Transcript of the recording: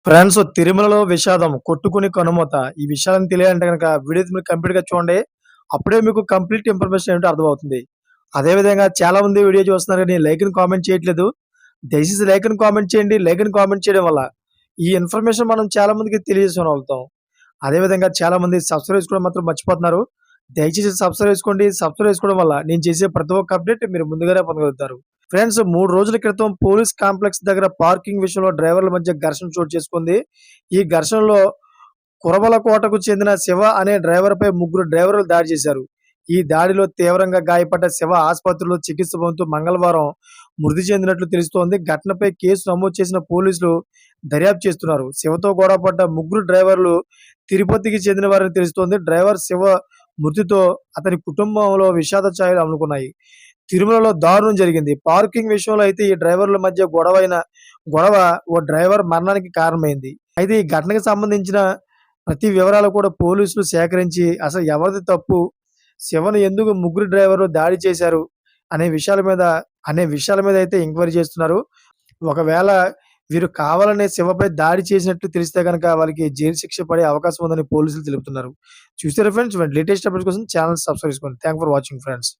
Friends, తిరుమలలో విషాదం కొట్టుకుని కనుమూత. ఈ విషయాలను తెలియాలంటే గనక వీడియో మీరు కంప్లీట్‌గా చూడండి. అప్పుడే మీకు కంప్లీట్ ఇన్ఫర్మేషన్ ఏంటో అర్థమవుతుంది. అదే విధంగా చాలా మంది వీడియో చూస్తున్నారు గానీ లైక్ అని కామెంట్ చేయట్లేదు. దయచేసి లైక్ అని కామెంట్ చేయండి. లైక్ అని కామెంట్ చేయడం వల్ల ఈ ఇన్ఫర్మేషన్ మనం చాలా మందికి తెలియజేసుకోగలుగుతాం. అదే విధంగా చాలా మంది సబ్స్క్రైబ్ చేసుకోవడం మాత్రం మర్చిపోతున్నారు. దయచేసి సబ్స్క్రైబ్ చేసుకోండి. సబ్స్క్రైబ్ చేసుకోవడం వల్ల నేను చేసే ప్రతి ఒక్క అప్డేట్ మీరు ముందుగానే పొందగలుగుతారు. ఫ్రెండ్స్, 3 రోజుల క్రితం పోలీస్ కాంప్లెక్స్ దగ్గర పార్కింగ్ విషయంలో డ్రైవర్ల మధ్య ఘర్షణ చోటు చేసుకుంది. ఈ ఘర్షణలో కురబలకోటకు చెందిన శివ అనే డ్రైవర్‌పై ముగ్గురు డ్రైవర్లు దాడి చేశారు. ఈ దాడిలో తీవ్రంగా గాయపడ్డ శివ ఆసుపత్రిలో చికిత్స పొందుతూ మంగళవారం మృతి చెందినట్లు తెలుస్తోంది. ఘటనపై కేసు నమోదు చేసిన పోలీసులు దర్యాప్తు చేస్తున్నారు. శివతో గొడవపడ్డ ముగ్గురు డ్రైవర్లు తిరుపతికి చెందినవారని తెలుస్తోంది. డ్రైవర్ శివ మృతితో అతని కుటుంబంలో విషాద ఛాయలు అలుముకున్నాయి. తిరుమలలో దారుణం జరిగింది. పార్కింగ్ విషయంలో అయితే ఈ డ్రైవర్ల మధ్య గొడవ ఓ డ్రైవర్ మరణానికి కారణమైంది. అయితే ఈ ఘటనకు సంబంధించిన ప్రతి వివరాలు కూడా పోలీసులు సేకరించి అసలు ఎవరిది తప్పు, శివను ఎందుకు ముగ్గురు డ్రైవర్లు దాడి చేశారు అనే విషయాల మీద అయితే ఎంక్వైరీ చేస్తున్నారు. ఒకవేళ వీరు కావాలనే శివపై దాడి చేసినట్లు తెలిస్తే గనక వాళ్ళకి జైలు శిక్ష పడే అవకాశం ఉందని పోలీసులు తెలుపుతున్నారు. చూసారా ఫ్రెండ్స్? లేటెస్ట్ అప్డేట్స్ కోసం ఛానెల్ సబ్స్క్రైబ్ చేసుకోండి. Thanks for watching friends.